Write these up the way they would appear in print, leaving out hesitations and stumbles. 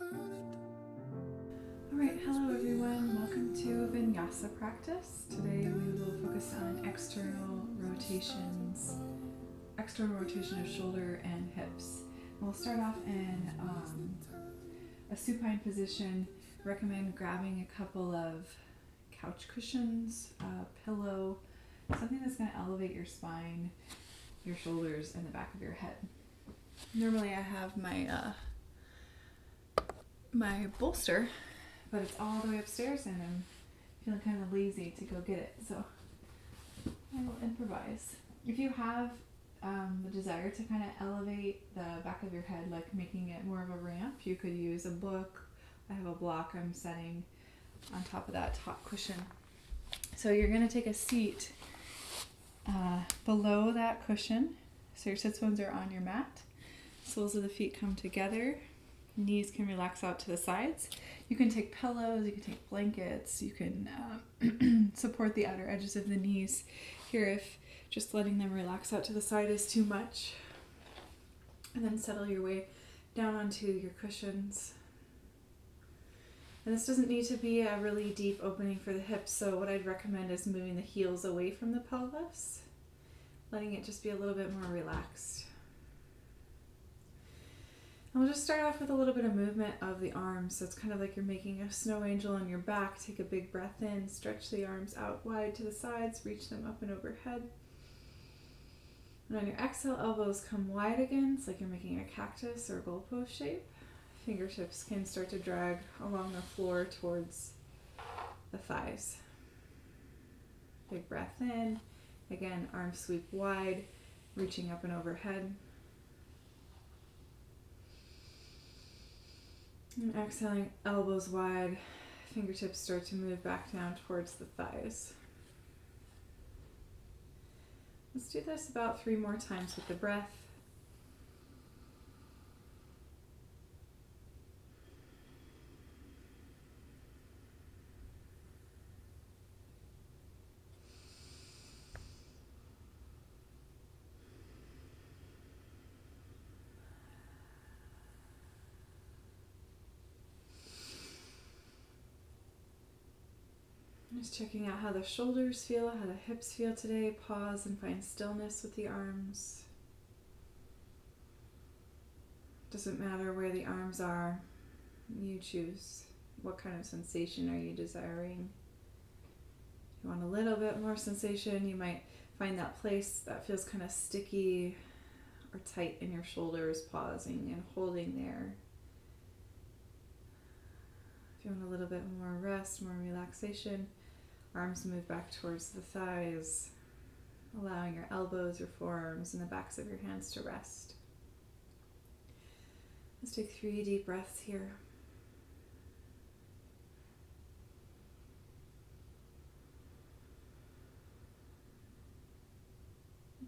Alright, hello everyone. Welcome to a Vinyasa practice. Today we will focus on external rotation of shoulder and hips. We'll start off in a supine position. Recommend grabbing a couple of couch cushions, a pillow, something that's going to elevate your spine, your shoulders, and the back of your head. Normally I have my bolster, but it's all the way upstairs and I'm feeling kind of lazy to go get it, so I will improvise. If you have the desire to kind of elevate the back of your head, like making it more of a ramp, you could use a book. I have a block I'm setting on top of that top cushion. So you're going to take a seat below that cushion. So your sits bones are on your mat. Soles of the feet come together. Knees can relax out to the sides. You can take pillows, you can take blankets, you can support the outer edges of the knees here if just letting them relax out to the side is too much. And then settle your way down onto your cushions. And this doesn't need to be a really deep opening for the hips, so what I'd recommend is moving the heels away from the pelvis, letting it just be a little bit more relaxed. And we'll just start off with a little bit of movement of the arms. So it's kind of like you're making a snow angel on your back. Take a big breath in, stretch the arms out wide to the sides, reach them up and overhead. And on your exhale, elbows come wide again. It's like you're making a cactus or goalpost shape. Fingertips can start to drag along the floor towards the thighs. Big breath in. Again, arms sweep wide, reaching up and overhead. And exhaling, elbows wide, fingertips start to move back down towards the thighs. Let's do this about 3 more times with the breath. Just checking out how the shoulders feel, how the hips feel today. Pause and find stillness with the arms. Doesn't matter where the arms are. You choose. What kind of sensation are you desiring? If you want a little bit more sensation, you might find that place that feels kind of sticky or tight in your shoulders, pausing and holding there. If you want a little bit more rest, more relaxation, arms move back towards the thighs, allowing your elbows, your forearms, and the backs of your hands to rest. Let's take 3 deep breaths here.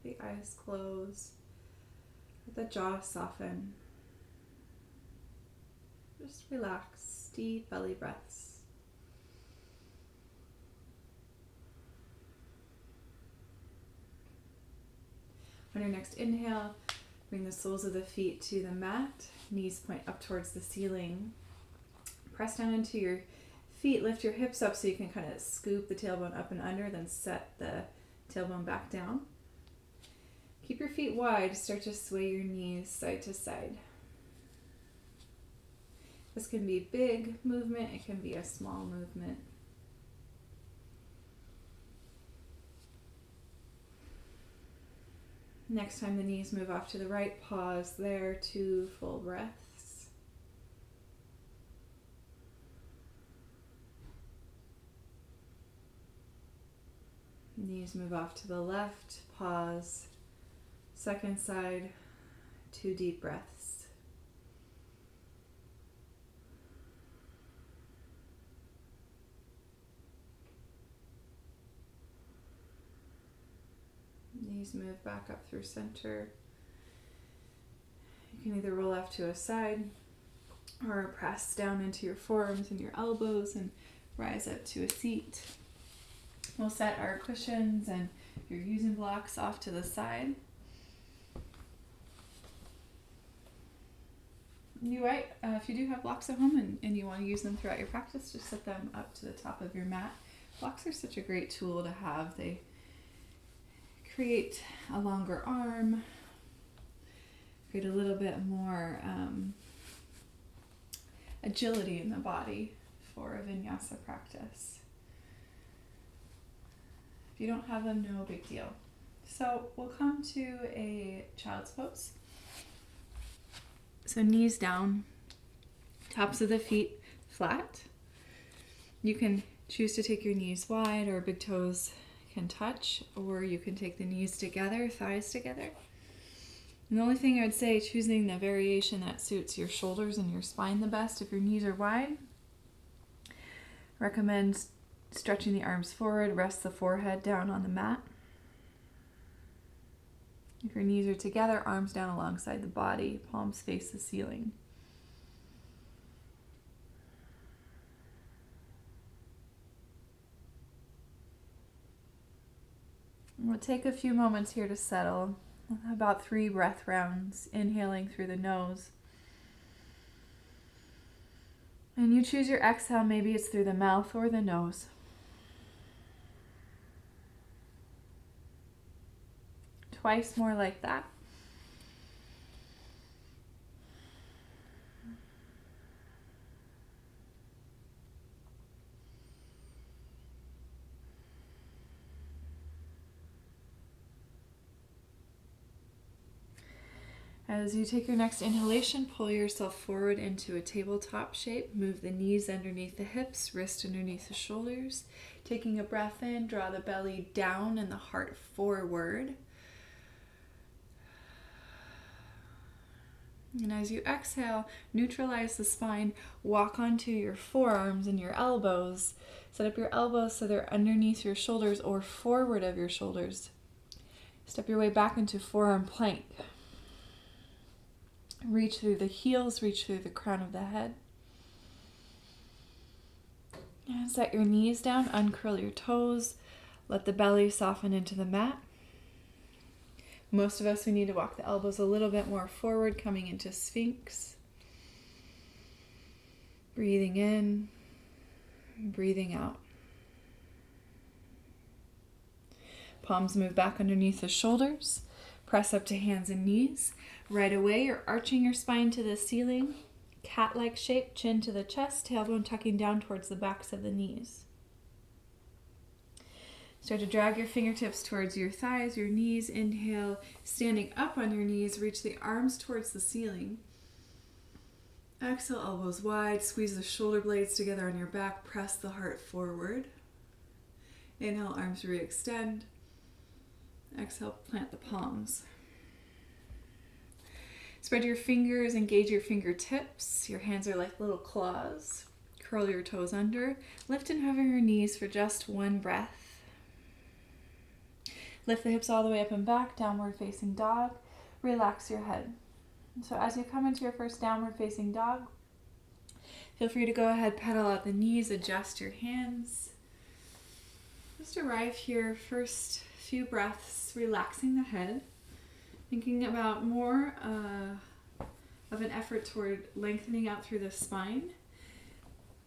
The eyes close, let the jaw soften. Just relax, deep belly breaths. On your next inhale, bring the soles of the feet to the mat, knees point up towards the ceiling. Press down into your feet, lift your hips up so you can kind of scoop the tailbone up and under, then set the tailbone back down. Keep your feet wide, start to sway your knees side to side. This can be a big movement, it can be a small movement. Next time the knees move off to the right, pause there, 2 full breaths. Knees move off to the left, pause. Second side, 2 deep breaths. Knees move back up through center. You can either roll off to a side or press down into your forearms and your elbows and rise up to a seat. We'll set our cushions and your using blocks off to the side. you might, if you do have blocks at home and you want to use them throughout your practice, just set them up to the top of your mat. Blocks are such a great tool to have. They create a longer arm, create a little bit more agility in the body for a vinyasa practice. If you don't have them, no big deal. So we'll come to a child's pose. So knees down, tops of the feet flat. You can choose to take your knees wide, or big toes can touch, or you can take the knees together, thighs together. And the only thing I would say, choosing the variation that suits your shoulders and your spine the best. If your knees are wide, recommend stretching the arms forward, rest the forehead down on the mat. If your knees are together, arms down alongside the body, palms face the ceiling. We'll take a few moments here to settle. About 3 breath rounds, inhaling through the nose. And you choose your exhale, maybe it's through the mouth or the nose. Twice more like that. As you take your next inhalation, pull yourself forward into a tabletop shape. Move the knees underneath the hips, wrist underneath the shoulders. Taking a breath in, draw the belly down and the heart forward. And as you exhale, neutralize the spine, walk onto your forearms and your elbows. Set up your elbows so they're underneath your shoulders or forward of your shoulders. Step your way back into forearm plank. Reach through the heels, reach through the crown of the head. And set your knees down, uncurl your toes, let the belly soften into the mat. Most of us, we need to walk the elbows a little bit more forward, coming into Sphinx. Breathing in, breathing out. Palms move back underneath the shoulders. Press up to hands and knees. Right away, you're arching your spine to the ceiling. Cat-like shape, chin to the chest, tailbone tucking down towards the backs of the knees. Start to drag your fingertips towards your thighs, your knees. Inhale, standing up on your knees, reach the arms towards the ceiling. Exhale, elbows wide, squeeze the shoulder blades together on your back, press the heart forward. Inhale, arms re-extend. Exhale, plant the palms. Spread your fingers, engage your fingertips. Your hands are like little claws. Curl your toes under. Lift and hover your knees for just 1 breath. Lift the hips all the way up and back, downward facing dog. Relax your head. So as you come into your first downward facing dog, feel free to go ahead, pedal out the knees, adjust your hands. Just arrive here, first few breaths, relaxing the head, thinking about more of an effort toward lengthening out through the spine.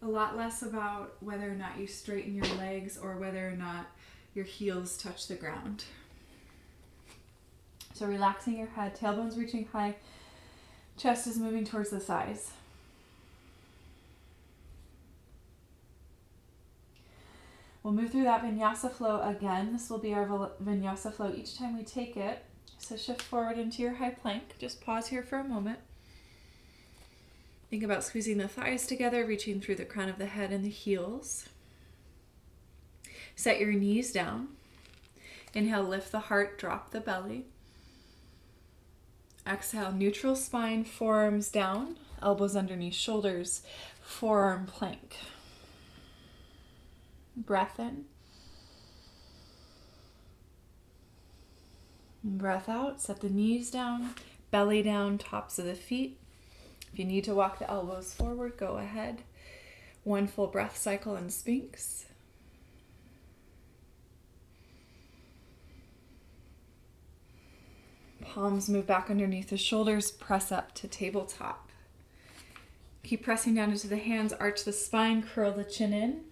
A lot less about whether or not you straighten your legs or whether or not your heels touch the ground. So relaxing your head, tailbone's reaching high, chest is moving towards the thighs. We'll move through that vinyasa flow again. This will be our vinyasa flow each time we take it. So shift forward into your high plank. Just pause here for a moment. Think about squeezing the thighs together, reaching through the crown of the head and the heels. Set your knees down. Inhale, lift the heart, drop the belly. Exhale, neutral spine, forearms down, elbows underneath shoulders, forearm plank. Breath in. Breath out, set the knees down, belly down, tops of the feet. If you need to walk the elbows forward, go ahead. 1 full breath cycle in Sphinx. Palms move back underneath the shoulders, press up to tabletop. Keep pressing down into the hands, arch the spine, curl the chin in.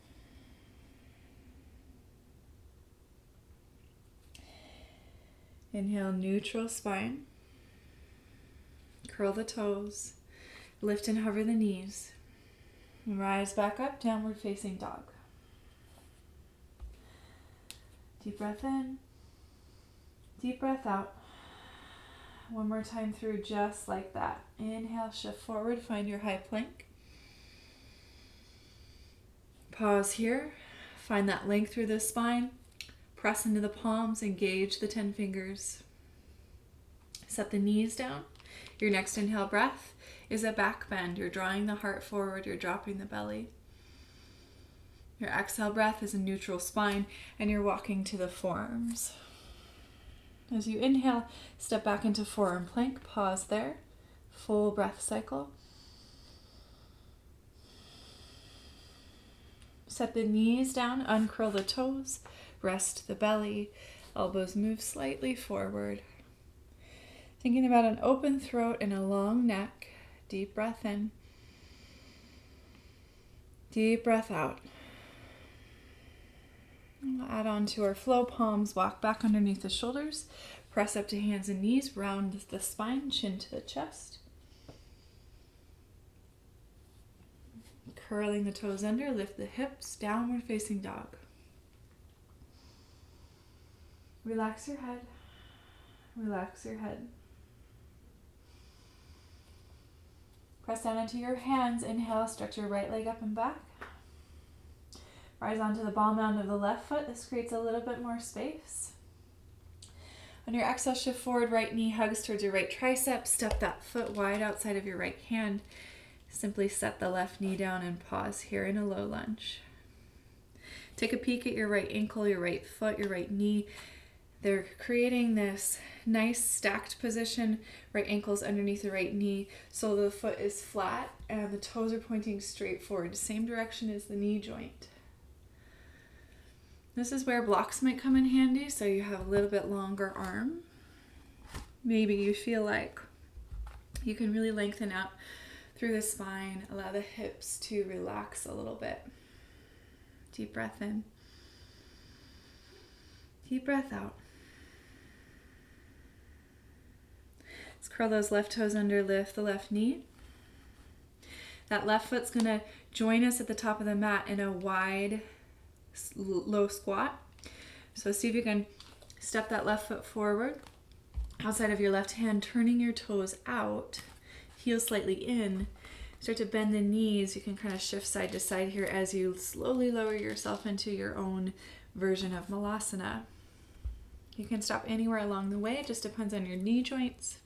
Inhale, neutral spine. Curl the toes. Lift and hover the knees. Rise back up, downward facing dog. Deep breath in. Deep breath out. One more time through, just like that. Inhale, shift forward, find your high plank. Pause here. Find that length through the spine. Press into the palms, engage the 10 fingers. Set the knees down. Your next inhale breath is a back bend. You're drawing the heart forward, you're dropping the belly. Your exhale breath is a neutral spine, and you're walking to the forearms. As you inhale, step back into forearm plank, pause there, full breath cycle. Set the knees down, uncurl the toes, rest the belly, elbows move slightly forward. Thinking about an open throat and a long neck. Deep breath in. Deep breath out. We'll add on to our flow. Palms walk back underneath the shoulders. Press up to hands and knees. Round the spine, chin to the chest. Curling the toes under. Lift the hips. Downward facing dog. Relax your head. Relax your head. Press down into your hands. Inhale, stretch your right leg up and back. Rise onto the ball mound of the left foot. This creates a little bit more space. On your exhale, shift forward. Right knee hugs towards your right tricep. Step that foot wide outside of your right hand. Simply set the left knee down and pause here in a low lunge. Take a peek at your right ankle, your right foot, your right knee. They're creating this nice stacked position. Right ankle's underneath the right knee, so the foot is flat and the toes are pointing straight forward, same direction as the knee joint. This is where blocks might come in handy, so you have a little bit longer arm. Maybe you feel like you can really lengthen out through the spine, allow the hips to relax a little bit. Deep breath in. Deep breath out. Let's curl those left toes under, lift the left knee. That left foot's going to join us at the top of the mat in a wide, low squat. So see if you can step that left foot forward, outside of your left hand, turning your toes out, heel slightly in. Start to bend the knees. You can kind of shift side to side here as you slowly lower yourself into your own version of Malasana. You can stop anywhere along the way. It just depends on your knee joints.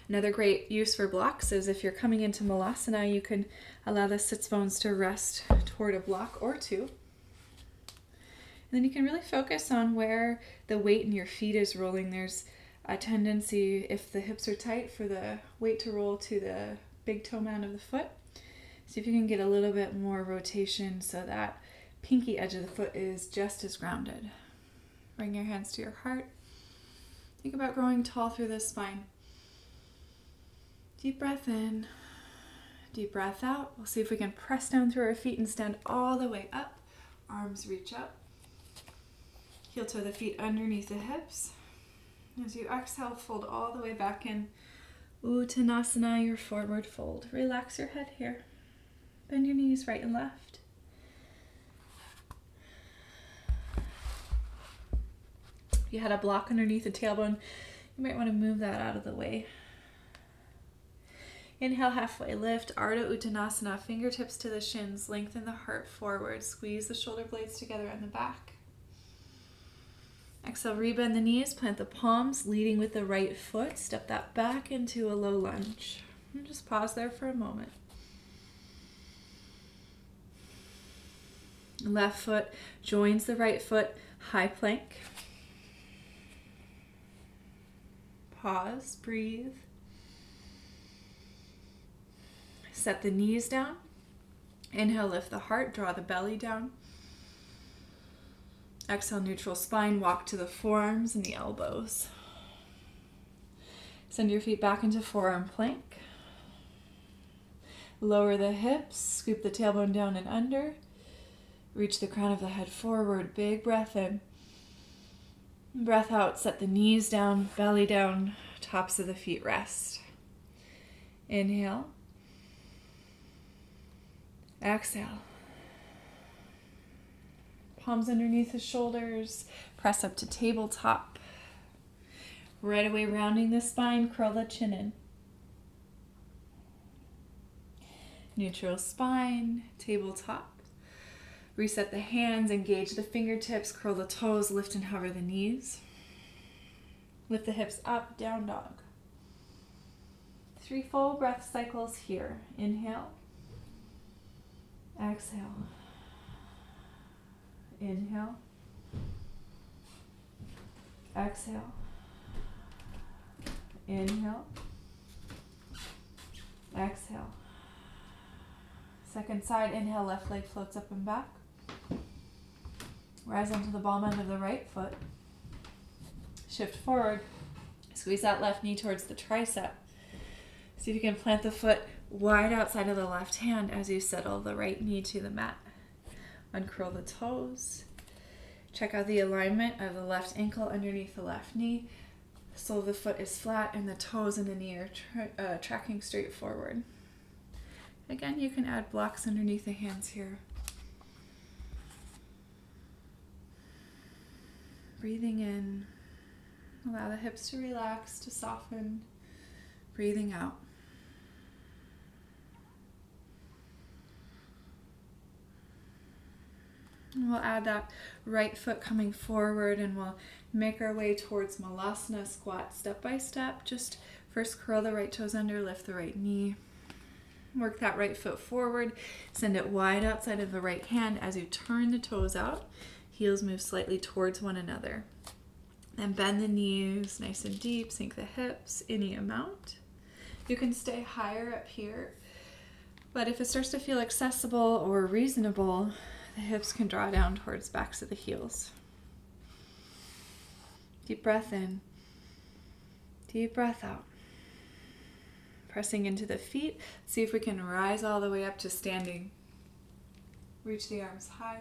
Another great use for blocks is if you're coming into Malasana, you can allow the sits bones to rest toward a block or two. And then you can really focus on where the weight in your feet is rolling. There's a tendency, if the hips are tight, for the weight to roll to the big toe mound of the foot. See if you can get a little bit more rotation so that pinky edge of the foot is just as grounded. Bring your hands to your heart. Think about growing tall through the spine. Deep breath in, deep breath out. We'll see if we can press down through our feet and stand all the way up. Arms reach up. Heel toe the feet underneath the hips. As you exhale, fold all the way back in. Uttanasana, your forward fold. Relax your head here. Bend your knees right and left. If you had a block underneath the tailbone, you might want to move that out of the way. Inhale, halfway lift, Ardha Uttanasana, fingertips to the shins, lengthen the heart forward, squeeze the shoulder blades together on the back. Exhale, rebend the knees, plant the palms, leading with the right foot, step that back into a low lunge. And just pause there for a moment. Left foot joins the right foot, high plank. Pause, breathe. Set the knees down. Inhale, lift the heart, draw the belly down. Exhale, neutral spine, walk to the forearms and the elbows. Send your feet back into forearm plank. Lower the hips, scoop the tailbone down and under. Reach the crown of the head forward. Big breath in. Breath out, set the knees down, belly down, tops of the feet rest. Inhale. Exhale. Palms underneath the shoulders. Press up to tabletop. Right away, rounding the spine, curl the chin in. Neutral spine, tabletop. Reset the hands, engage the fingertips, curl the toes, lift and hover the knees. Lift the hips up, down dog. 3 full breath cycles here. Inhale. Exhale. Inhale. Exhale. Inhale. Exhale. Second side, inhale, left leg floats up and back. Rise onto the ball end of the right foot. Shift forward. Squeeze that left knee towards the tricep. See if you can plant the foot wide outside of the left hand as you settle the right knee to the mat. Uncurl the toes. Check out the alignment of the left ankle underneath the left knee. The sole of the foot is flat and the toes and the knee are tracking straight forward. Again, you can add blocks underneath the hands here. Breathing in. Allow the hips to relax, to soften. Breathing out. And we'll add that right foot coming forward and we'll make our way towards Malasana squat step by step. Just first curl the right toes under, lift the right knee. Work that right foot forward, send it wide outside of the right hand as you turn the toes out. Heels move slightly towards one another. Then bend the knees nice and deep, sink the hips any amount. You can stay higher up here, but if it starts to feel accessible or reasonable, the hips can draw down towards backs of the heels. Deep breath in, deep breath out. Pressing into the feet. See if we can rise all the way up to standing. Reach the arms high.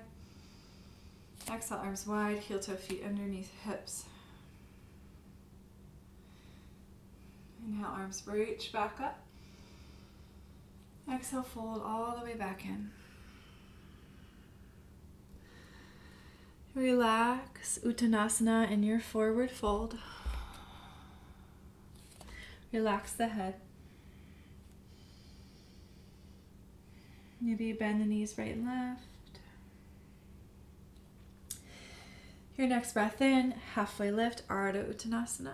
Exhale, arms wide, heel toe feet underneath hips. Inhale, arms reach back up. Exhale, fold all the way back in. Relax, Uttanasana in your forward fold. Relax the head. Maybe bend the knees right and left. Your next breath in, halfway lift, Ardha Uttanasana.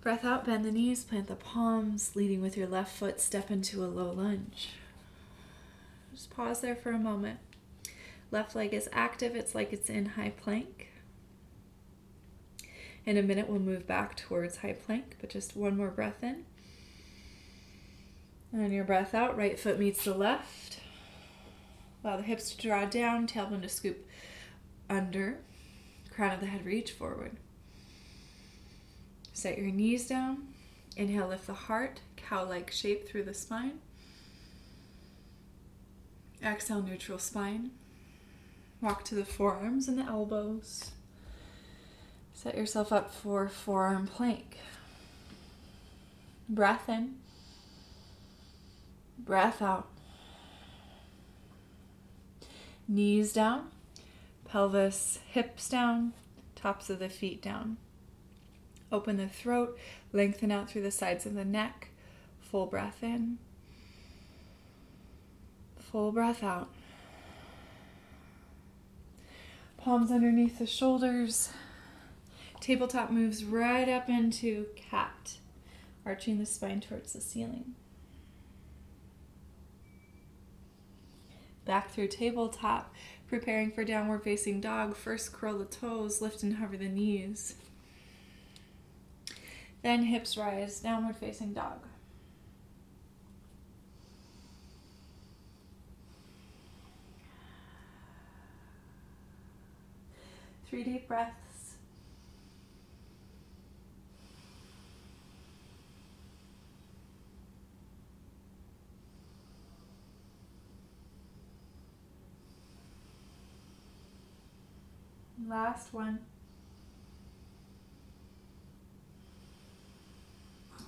Breath out, bend the knees, plant the palms, leading with your left foot, step into a low lunge. Just pause there for a moment. Left leg is active, it's like it's in high plank. In a minute, we'll move back towards high plank, but just one more breath in. And then your breath out, right foot meets the left. Allow the hips to draw down, tailbone to scoop under, crown of the head reach forward. Set your knees down. Inhale, lift the heart, cow-like shape through the spine. Exhale, neutral spine. Walk to the forearms and the elbows. Set yourself up for forearm plank. Breath in. Breath out. Knees down, pelvis, hips down, tops of the feet down. Open the throat, lengthen out through the sides of the neck. Full breath in. Full breath out. Palms underneath the shoulders. Tabletop moves right up into cat, arching the spine towards the ceiling. Back through tabletop, preparing for downward facing dog. First curl the toes, lift and hover the knees. Then hips rise, downward facing dog. Three deep breaths. Last one.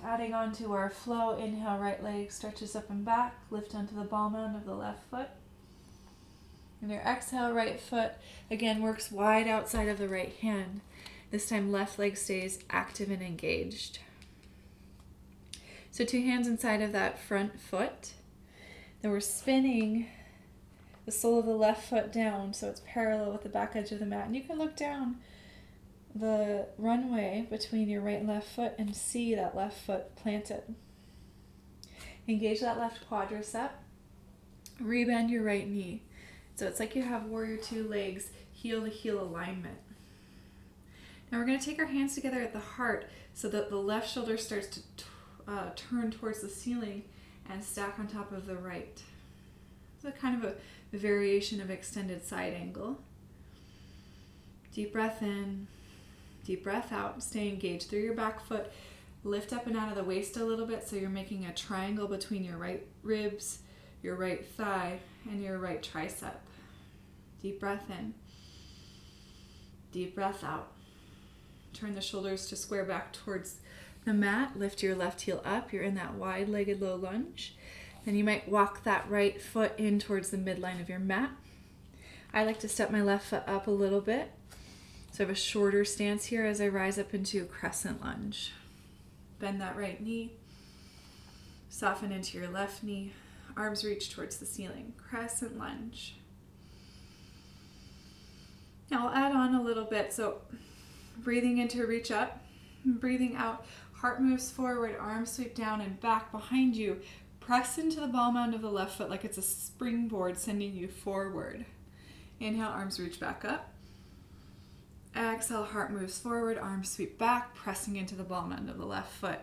Adding on to our flow, inhale, right leg stretches up and back, lift onto the ball mound of the left foot. And your exhale, right foot, again, works wide outside of the right hand. This time, left leg stays active and engaged. So 2 hands inside of that front foot. Then we're spinning the sole of the left foot down so it's parallel with the back edge of the mat. And you can look down the runway between your right and left foot and see that left foot planted. Engage that left quadricep. Rebend your right knee. So it's like you have warrior 2 legs, heel to heel alignment. Now we're going to take our hands together at the heart so that the left shoulder starts to turn towards the ceiling and stack on top of the right. So kind of a variation of extended side angle. Deep breath in, deep breath out. Stay engaged through your back foot. Lift up and out of the waist a little bit so you're making a triangle between your right ribs, your right thigh, and your right tricep. Deep breath in. Deep breath out. Turn the shoulders to square back towards the mat. Lift your left heel up. You're in that wide-legged low lunge. Then you might walk that right foot in towards the midline of your mat. I like to step my left foot up a little bit. So I have a shorter stance here as I rise up into crescent lunge. Bend that right knee. Soften into your left knee. Arms reach towards the ceiling. Crescent lunge. Now I'll add on a little bit. So breathing in to reach up. Breathing out. Heart moves forward. Arms sweep down and back behind you. Press into the ball mound of the left foot like it's a springboard sending you forward. Inhale, arms reach back up. Exhale, heart moves forward. Arms sweep back, pressing into the ball mound of the left foot.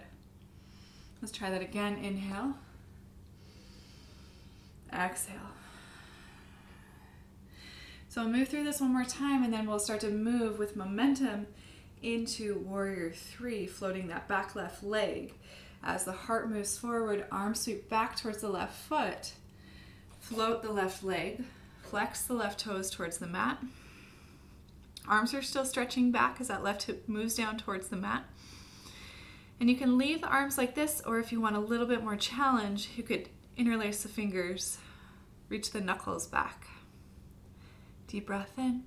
Let's try that again. Inhale. Exhale. So I'll move through this one more time and then we'll start to move with momentum into warrior 3, floating that back left leg. As the heart moves forward, arms sweep back towards the left foot. Float the left leg. Flex the left toes towards the mat. Arms are still stretching back as that left hip moves down towards the mat. And you can leave the arms like this, or if you want a little bit more challenge, you could interlace the fingers, reach the knuckles back. Deep breath in.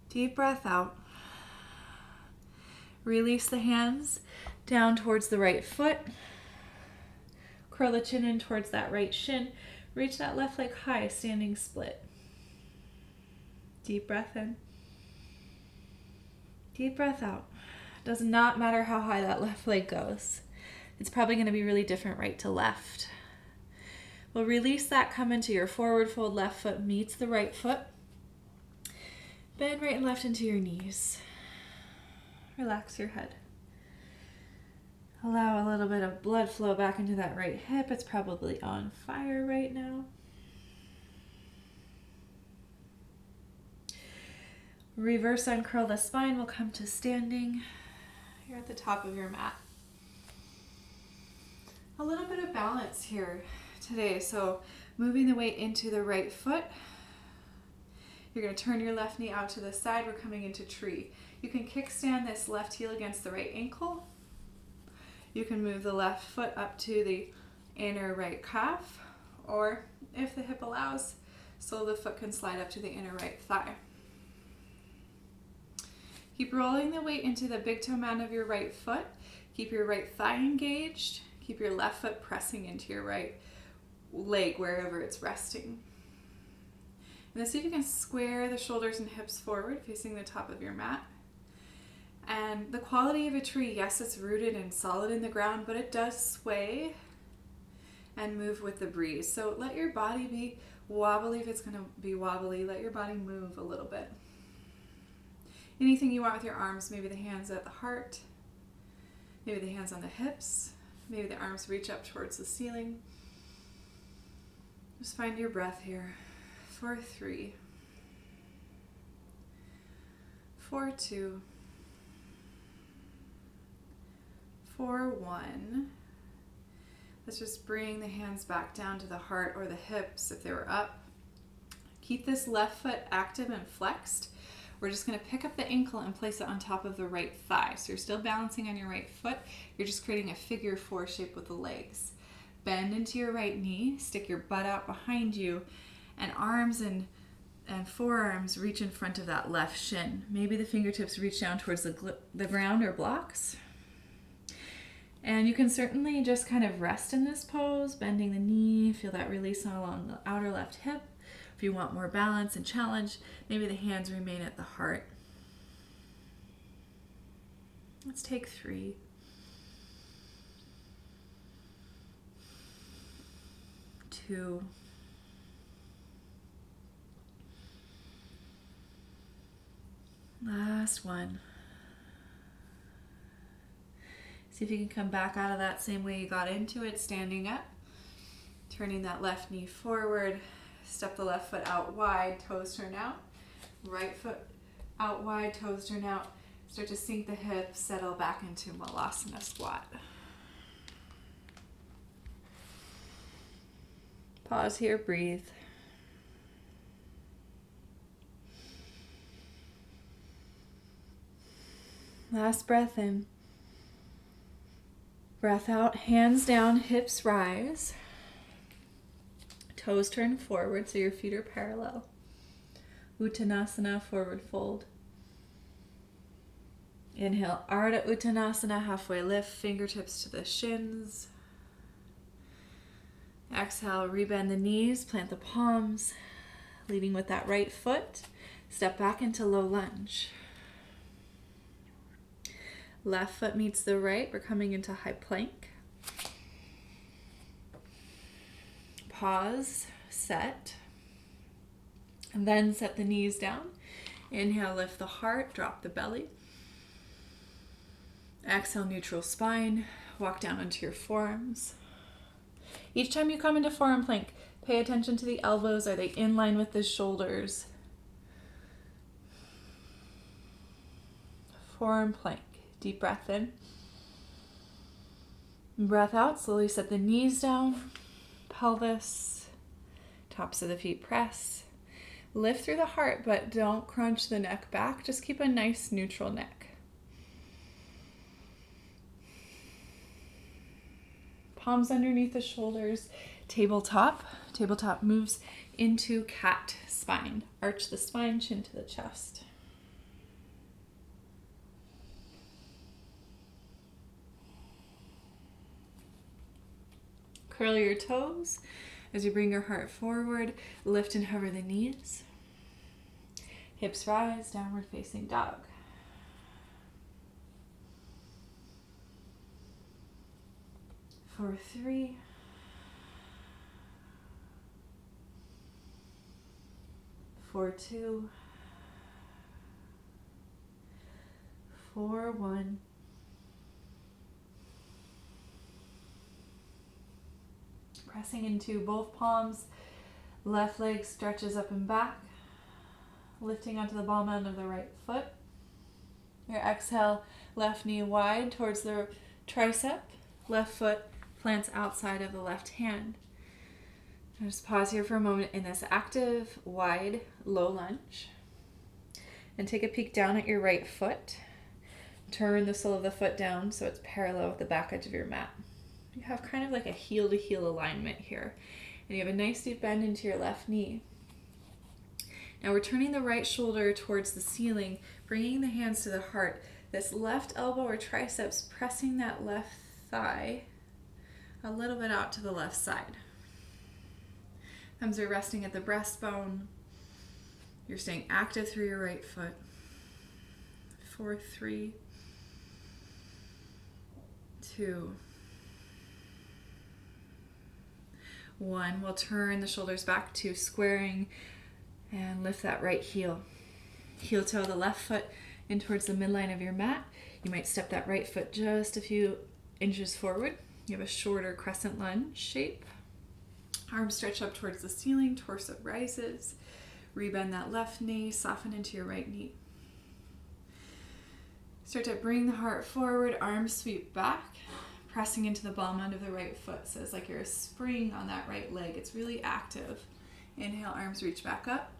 Deep breath out. Release the hands down towards the right foot. Curl the chin in towards that right shin. Reach that left leg high, standing split. Deep breath in. Deep breath out. Does not matter how high that left leg goes. It's probably going to be really different right to left. We'll release that, come into your forward fold. Left foot meets the right foot. Bend right and left into your knees. Relax your head. Allow a little bit of blood flow back into that right hip. It's probably on fire right now. Reverse uncurl the spine. We'll come to standing. You're at the top of your mat. A little bit of balance here today. So moving the weight into the right foot. You're going to turn your left knee out to the side. We're coming into tree. You can kickstand this left heel against the right ankle. You can move the left foot up to the inner right calf, or if the hip allows, sole of the foot can slide up to the inner right thigh. Keep rolling the weight into the big toe mound of your right foot. Keep your right thigh engaged. Keep your left foot pressing into your right leg wherever it's resting. And then see if you can square the shoulders and hips forward, facing the top of your mat. And the quality of a tree, yes, it's rooted and solid in the ground, but it does sway and move with the breeze. So let your body be wobbly if it's going to be wobbly. Let your body move a little bit. Anything you want with your arms, maybe the hands at the heart, maybe the hands on the hips, maybe the arms reach up towards the ceiling. Just find your breath here. 4, 3, 4, 2, 4, 1. Let's just bring the hands back down to the heart or the hips if they were up. Keep keep this left foot active and flexed. We're just going to pick up the ankle and place it on top of the right thigh. So you're still balancing on your right foot. You're just creating a figure 4 shape with the legs. Bend into your right knee, stick your butt out behind you, and arms and forearms reach in front of that left shin. Maybe the fingertips reach down towards the ground or blocks. And you can certainly just kind of rest in this pose, bending the knee, feel that release along the outer left hip. If you want more balance and challenge, maybe the hands remain at the heart. Let's take 3. 2. Last one. See if you can come back out of that same way you got into it, standing up, turning that left knee forward, step the left foot out wide, toes turn out, right foot out wide, toes turn out, start to sink the hips, settle back into Malasana squat. Pause here, breathe. Last breath in. Breath out, hands down, hips rise. Toes turn forward so your feet are parallel. Uttanasana, forward fold. Inhale, Ardha Uttanasana, halfway lift, fingertips to the shins. Exhale, rebend the knees, plant the palms, leading with that right foot. Step back into low lunge. Left foot meets the right. We're coming into high plank. Pause, set, and then set the knees down. Inhale, lift the heart, drop the belly. Exhale, neutral spine. Walk down onto your forearms. Each time you come into forearm plank, pay attention to the elbows. Are they in line with the shoulders? Forearm plank. Deep breath in. Breath out. Slowly set the knees down. Pelvis. Tops of the feet press. Lift through the heart, but don't crunch the neck back. Just keep a nice neutral neck. Palms underneath the shoulders. Tabletop. Tabletop moves into cat spine. Arch the spine, chin to the chest. Curl your toes as you bring your heart forward. Lift and hover the knees. Hips rise, downward facing dog. For 3. 4, 2. 4, 1. Pressing into both palms, left leg stretches up and back, lifting onto the ball end of the right foot. Your exhale, left knee wide towards the tricep, left foot plants outside of the left hand. I'll just pause here for a moment in this active, wide, low lunge. And take a peek down at your right foot. Turn the sole of the foot down so it's parallel with the back edge of your mat. You have kind of like a heel to heel alignment here. And you have a nice deep bend into your left knee. Now we're turning the right shoulder towards the ceiling, bringing the hands to the heart. This left elbow or triceps pressing that left thigh a little bit out to the left side. Thumbs are resting at the breastbone. You're staying active through your right foot. 4, 3, 2, 1. We'll turn the shoulders back to squaring and lift that right heel. Heel toe the left foot in towards the midline of your mat. You might step that right foot just a few inches forward. You have a shorter crescent lunge shape. Arms stretch up towards the ceiling, torso rises. Rebend that left knee, soften into your right knee. Start to bring the heart forward, arms sweep back, pressing into the ball end of the right foot. So it's like you're a spring on that right leg. It's really active. Inhale, arms reach back up.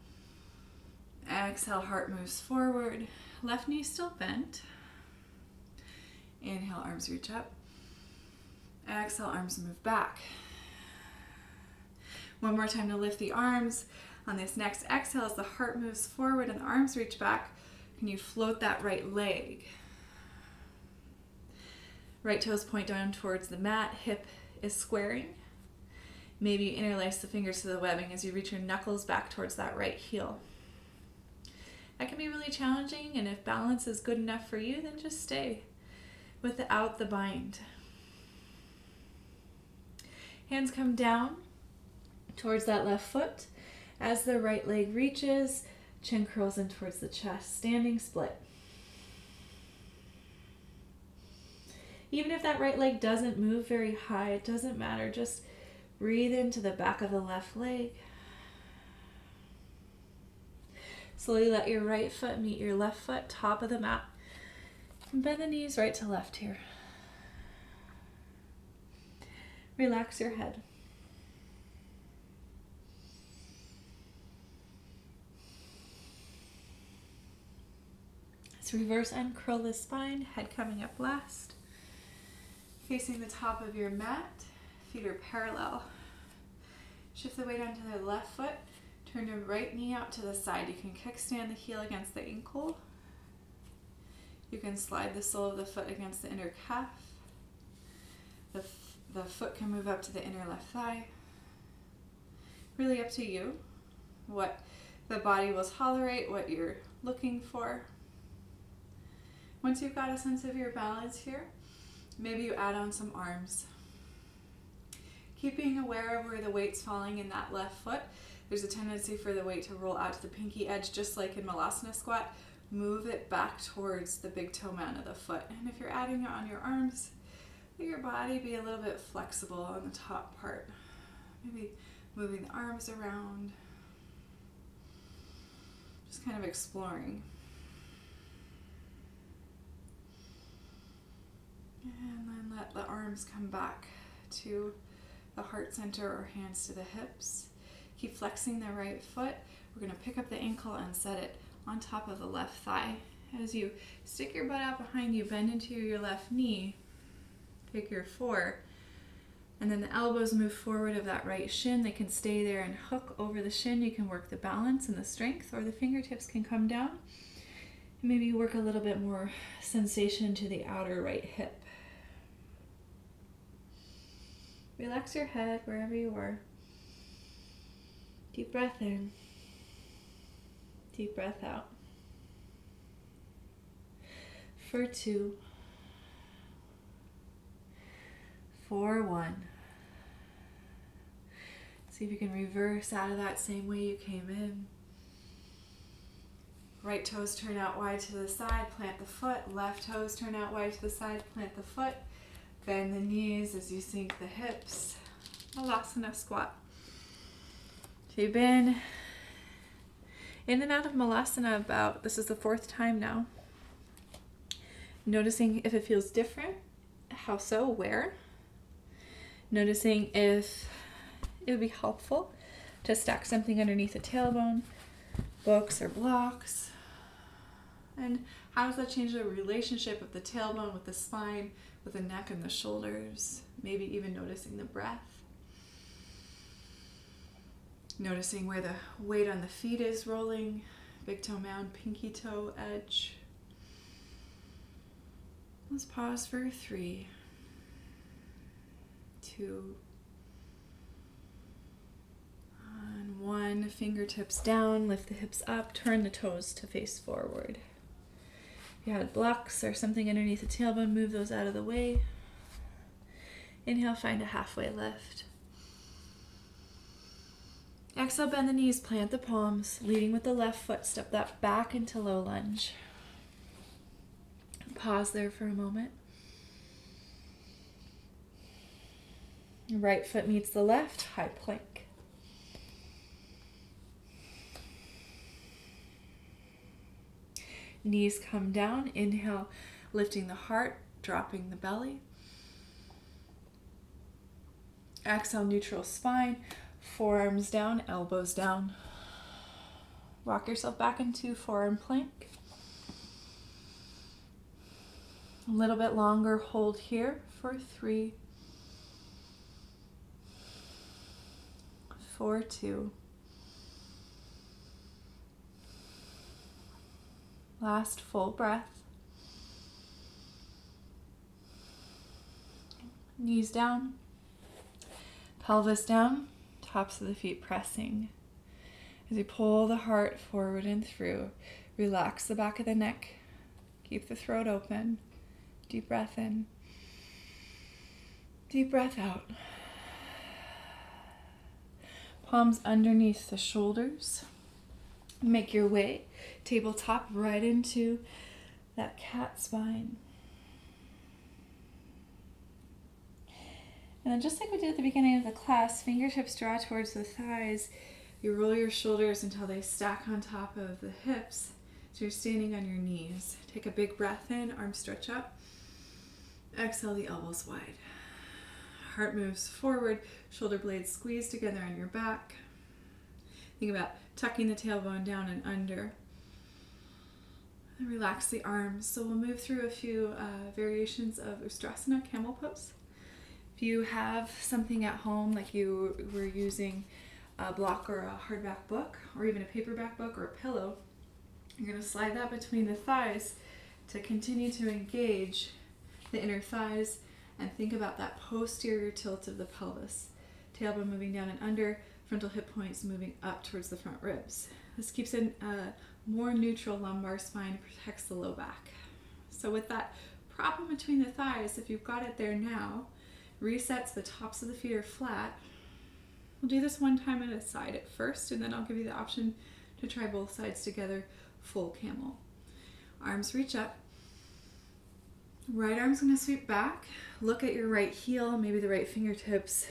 Exhale, heart moves forward. Left knee still bent. Inhale, arms reach up. Exhale, arms move back. One more time to lift the arms. On this next exhale, as the heart moves forward and the arms reach back, can you float that right leg? Right toes point down towards the mat, hip is squaring. Maybe you interlace the fingers to the webbing as you reach your knuckles back towards that right heel. That can be really challenging, and if balance is good enough for you, then just stay without the bind. Hands come down towards that left foot. As the right leg reaches, chin curls in towards the chest, standing split. Even if that right leg doesn't move very high, it doesn't matter. Just breathe into the back of the left leg. Slowly let your right foot meet your left foot, top of the mat. And bend the knees right to left here. Relax your head. Let's reverse and curl the spine, head coming up last. Facing the top of your mat, feet are parallel. Shift the weight onto the left foot. Turn your right knee out to the side. You can kickstand the heel against the ankle. You can slide the sole of the foot against the inner calf. The foot can move up to the inner left thigh. Really up to you. What the body will tolerate, what you're looking for. Once you've got a sense of your balance here, maybe you add on some arms. Keeping aware of where the weight's falling in that left foot. There's a tendency for the weight to roll out to the pinky edge, just like in Malasana squat. Move it back towards the big toe mound of the foot. And if you're adding it on your arms, let your body be a little bit flexible on the top part. Maybe moving the arms around. Just kind of exploring. And then let the arms come back to the heart center or hands to the hips. Keep flexing the right foot. We're going to pick up the ankle and set it on top of the left thigh. As you stick your butt out behind you, bend into your left knee, pick your 4, and then the elbows move forward of that right shin. They can stay there and hook over the shin. You can work the balance and the strength, or the fingertips can come down. And maybe you work a little bit more sensation to the outer right hip. Relax your head wherever you are. Deep breath in. Deep breath out. For 2. For 1. See if you can reverse out of that same way you came in. Right toes turn out wide to the side, plant the foot. Left toes turn out wide to the side, plant the foot. Bend the knees as you sink the hips. Malasana squat. So you've been in and out of Malasana this is the 4th time now. Noticing if it feels different, how so, where. Noticing if it would be helpful to stack something underneath the tailbone, books or blocks. And how does that change the relationship of the tailbone with the spine, with the neck and the shoulders? Maybe even noticing the breath. Noticing where the weight on the feet is rolling, big toe mound, pinky toe edge. Let's pause for 3, 2, and 1. Fingertips down, lift the hips up, turn the toes to face forward. If you had blocks or something underneath the tailbone, move those out of the way. Inhale, find a halfway lift. Exhale, bend the knees, plant the palms, leading with the left foot, step that back into low lunge. Pause there for a moment. Right foot meets the left, high plank. Knees come down, inhale, lifting the heart, dropping the belly. Exhale, neutral spine. Forearms down, elbows down. Rock yourself back into forearm plank. A little bit longer hold here for 3, 4, 2. Last full breath. Knees down, pelvis down, tops of the feet pressing. As you pull the heart forward and through, relax the back of the neck, keep the throat open. Deep breath in, deep breath out. Palms underneath the shoulders. Make your way tabletop right into that cat spine. And then just like we did at the beginning of the class, fingertips draw towards the thighs. You roll your shoulders until they stack on top of the hips. So you're standing on your knees. Take a big breath in, arms stretch up. Exhale the elbows wide. Heart moves forward, shoulder blades squeeze together on your back. Think about tucking the tailbone down and under. And relax the arms. So we'll move through a few variations of Ustrasana, camel pose. If you have something at home, like you were using a block or a hardback book, or even a paperback book or a pillow, you're going to slide that between the thighs to continue to engage the inner thighs and think about that posterior tilt of the pelvis. Tailbone moving down and under, frontal hip points moving up towards the front ribs. This keeps a more neutral lumbar spine, protects the low back. So with that prop in between the thighs, if you've got it there now, resets the tops of the feet are flat. We'll do this one time at a side at first, and then I'll give you the option to try both sides together, full camel. Arms reach up. Right arm's going to sweep back. Look at your right heel, maybe the right fingertips.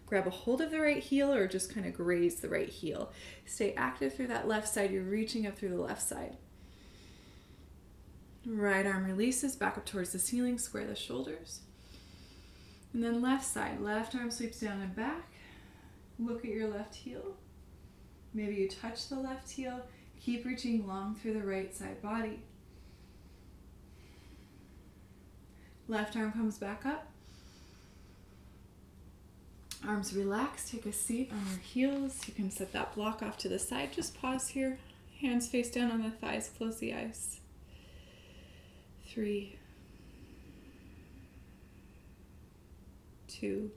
Grab a hold of the right heel or just kind of graze the right heel. Stay active through that left side. You're reaching up through the left side. Right arm releases back up towards the ceiling. Square the shoulders. And then left side. Left arm sweeps down and back. Look at your left heel. Maybe you touch the left heel. Keep reaching long through the right side body. Left arm comes back up. Arms relax. Take a seat on your heels. You can set that block off to the side. Just pause here. Hands face down on the thighs. Close the eyes. 3, 2,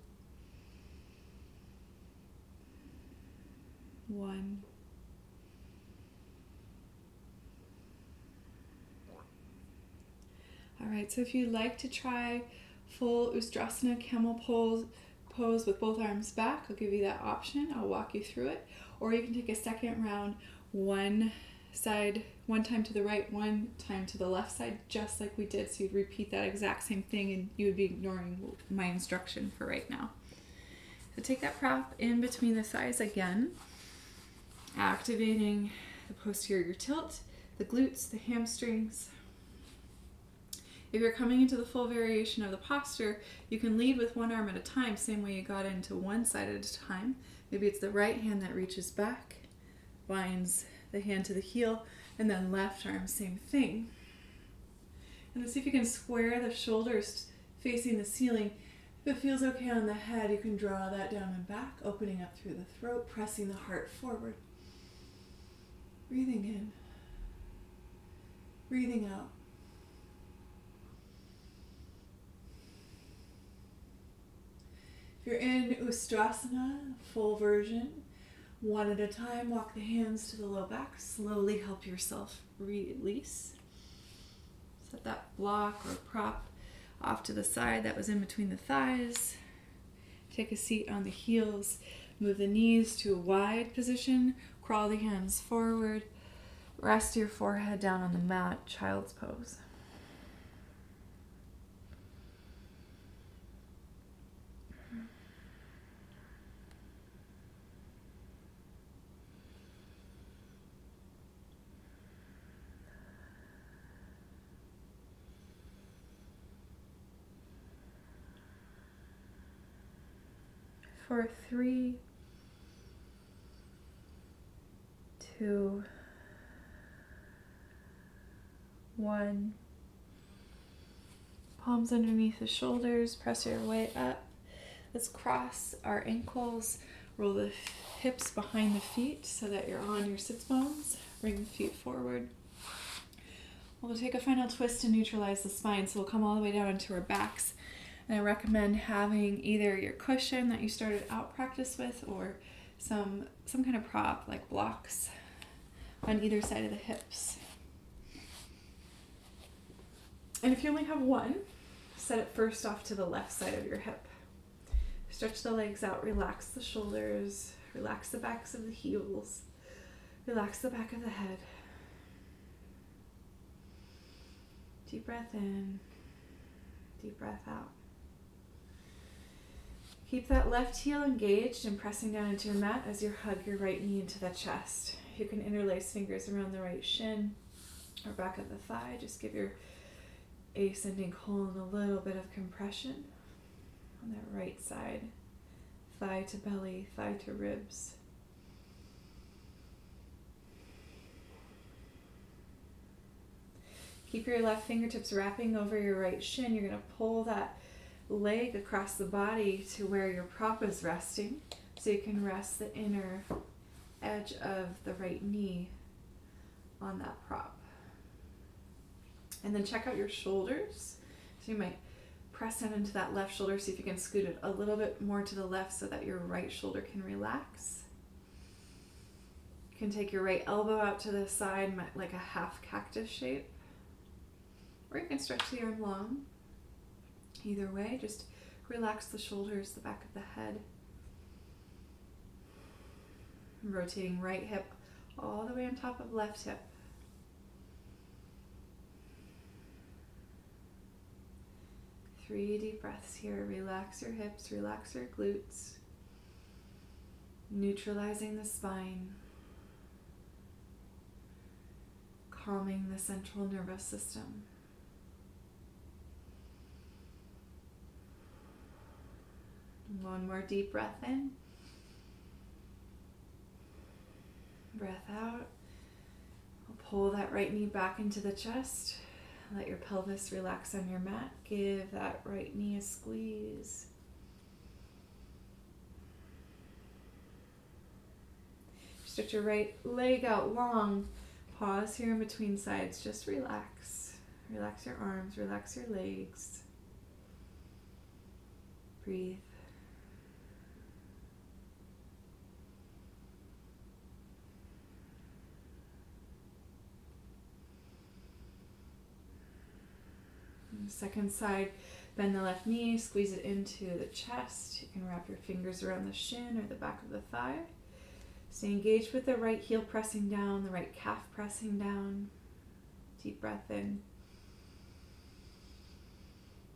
1. All right, so if you'd like to try full Ustrasana camel pose with both arms back, I'll give you that option. I'll walk you through it. Or you can take a second round, one side, one time to the right, one time to the left side, just like we did. So you'd repeat that exact same thing and you would be ignoring my instruction for right now. So take that prop in between the thighs again, activating the posterior tilt, the glutes, the hamstrings. If you're coming into the full variation of the posture, you can lead with one arm at a time, same way you got into one side at a time. Maybe it's the right hand that reaches back, binds the hand to the heel, and then left arm, same thing. And then see if you can square the shoulders facing the ceiling. If it feels okay on the head, you can draw that down and back, opening up through the throat, pressing the heart forward. Breathing in, breathing out. If you're in Ustrasana, full version, one at a time, walk the hands to the low back. Slowly help yourself release. Set that block or prop off to the side that was in between the thighs. Take a seat on the heels. Move the knees to a wide position. Crawl the hands forward. Rest your forehead down on the mat, child's pose. For 3, 2, 1. Palms underneath the shoulders, press your way up. Let's cross our ankles, roll the hips behind the feet so that you're on your sits bones. Bring the feet forward. We'll take a final twist to neutralize the spine, so we'll come all the way down into our backs. And I recommend having either your cushion that you started out practice with or some kind of prop like blocks on either side of the hips. And if you only have one, set it first off to the left side of your hip. Stretch the legs out, relax the shoulders, relax the backs of the heels, relax the back of the head. Deep breath in, deep breath out. Keep that left heel engaged and pressing down into your mat as you hug your right knee into the chest. You can interlace fingers around the right shin or back of the thigh. Just give your ascending colon a little bit of compression on that right side. Thigh to belly, thigh to ribs. Keep your left fingertips wrapping over your right shin. You're going to pull that leg across the body to where your prop is resting, so you can rest the inner edge of the right knee on that prop. And then check out your shoulders. So you might press down into that left shoulder, see if you can scoot it a little bit more to the left so that your right shoulder can relax. You can take your right elbow out to the side like a half cactus shape, or you can stretch the arm long. Either way, just relax the shoulders, the back of the head. Rotating right hip all the way on top of left hip. Three deep breaths here. Relax your hips, relax your glutes. Neutralizing the spine. Calming the central nervous system. One more deep breath in. Breath out. Pull that right knee back into the chest. Let your pelvis relax on your mat. Give that right knee a squeeze. Stretch your right leg out long. Pause here in between sides. Just relax. Relax your arms, relax your legs. Breathe. Second side, bend the left knee, squeeze it into the chest. You can wrap your fingers around the shin or the back of the thigh. Stay engaged with the right heel pressing down, the right calf pressing down. Deep breath in.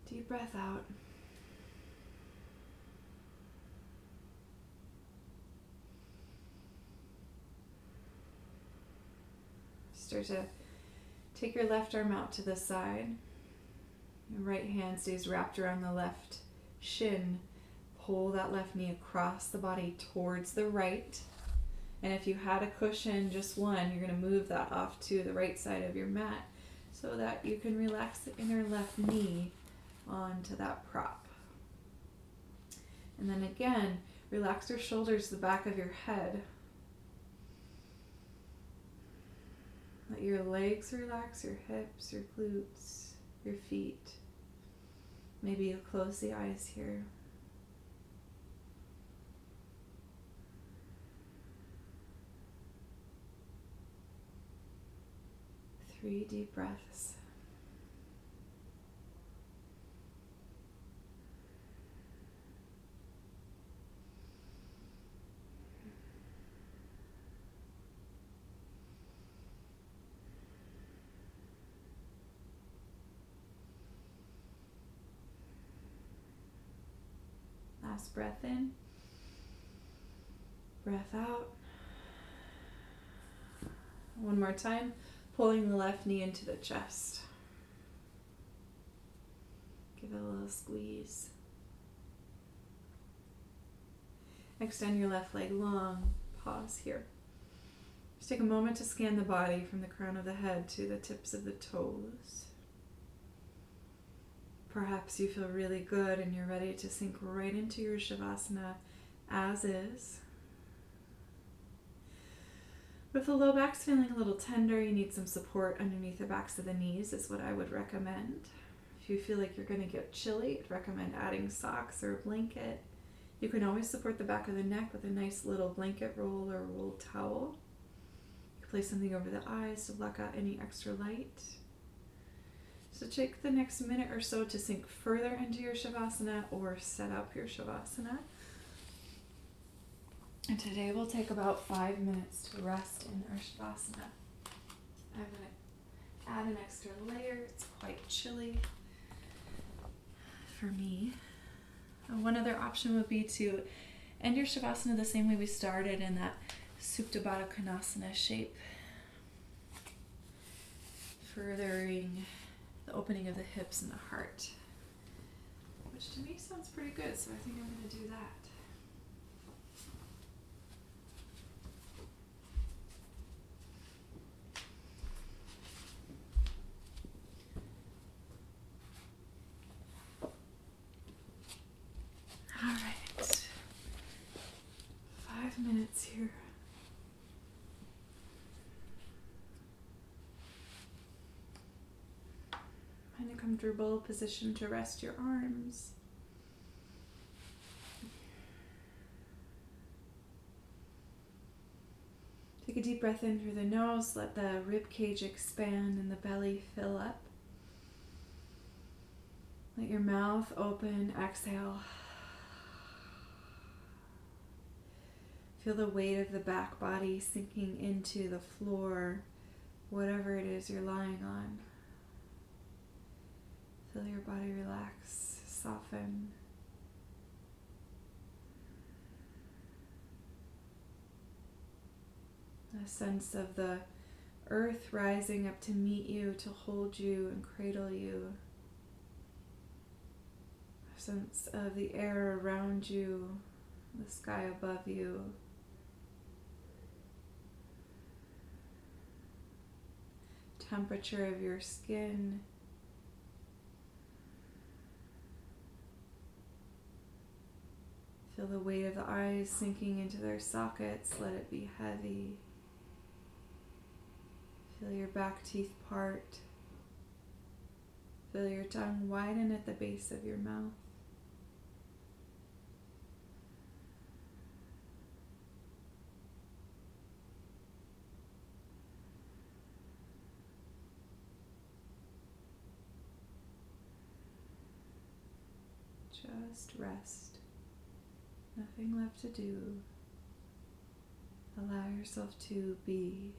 Deep breath out. Start to take your left arm out to the side. Your right hand stays wrapped around the left shin. Pull that left knee across the body towards the right. And if you had a cushion, just one, you're going to move that off to the right side of your mat so that you can relax the inner left knee onto that prop. And then again, relax your shoulders, the back of your head. Let your legs relax, your hips, your glutes, your feet. Maybe you close the eyes here. Three deep breaths. Last breath in, breath out. One more time, pulling the left knee into the chest. Give it a little squeeze. Extend your left leg long. Pause here. Just take a moment to scan the body from the crown of the head to the tips of the toes. Perhaps you feel really good and you're ready to sink right into your Shavasana as is. If the low back's feeling a little tender, you need some support underneath the backs of the knees is what I would recommend. If you feel like you're going to get chilly, I'd recommend adding socks or a blanket. You can always support the back of the neck with a nice little blanket roll or rolled towel. You can place something over the eyes to block out any extra light. So take the next minute or so to sink further into your Shavasana or set up your Shavasana. And today we'll take about 5 minutes to rest in our Shavasana. I'm going to add an extra layer. It's quite chilly for me. One other option would be to end your Shavasana the same way we started, in that Supta Baddha Konasana shape, furthering the opening of the hips and the heart, which to me sounds pretty good, so I think I'm going to do that. All right, 5 minutes here. Find a comfortable position to rest your arms. Take a deep breath in through the nose. Let the rib cage expand and the belly fill up. Let your mouth open. Exhale. Feel the weight of the back body sinking into the floor, whatever it is you're lying on. Feel your body relax, soften. A sense of the earth rising up to meet you, to hold you and cradle you. A sense of the air around you, the sky above you. Temperature of your skin. Feel the weight of the eyes sinking into their sockets. Let it be heavy. Feel your back teeth part. Feel your tongue widen at the base of your mouth. Just rest. Nothing left to do. Allow yourself to be.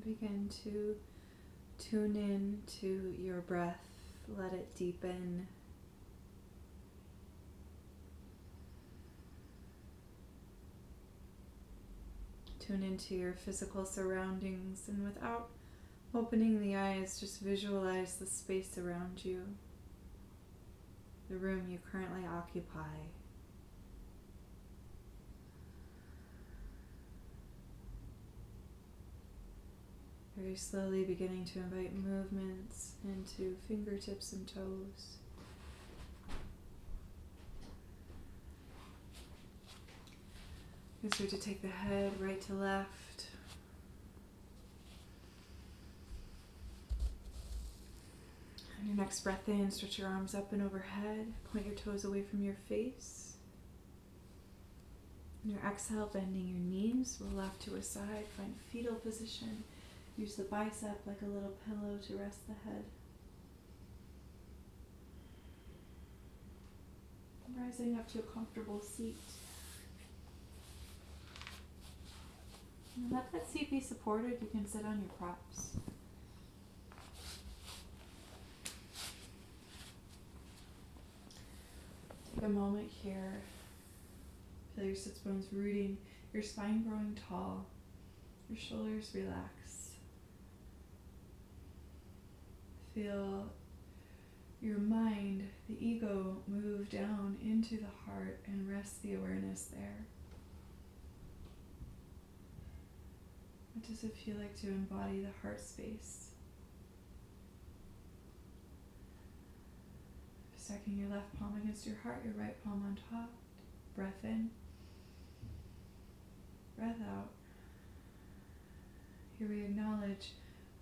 Begin to tune in to your breath. Let it deepen. Tune into your physical surroundings, and without opening the eyes, just visualize the space around you, the room you currently occupy. Very slowly beginning to invite movements into fingertips and toes. You can start to take the head right to left. On your next breath in, stretch your arms up and overhead. Point your toes away from your face. On your exhale, bending your knees, roll off to a side, find fetal position. Use the bicep like a little pillow to rest the head. Rising up to a comfortable seat. And let that seat be supported. You can sit on your props. Take a moment here. Feel your sits bones rooting, your spine growing tall, your shoulders relax. Feel your mind, the ego, move down into the heart and rest the awareness there. What does it feel like to embody the heart space? Stacking your left palm against your heart, your right palm on top. Breath in. Breath out. Here we acknowledge,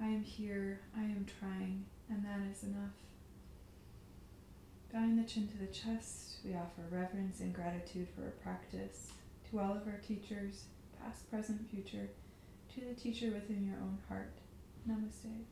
I am here, I am trying, and that is enough. Bowing the chin to the chest, we offer reverence and gratitude for our practice, to all of our teachers, past, present, future, to the teacher within your own heart. Namaste.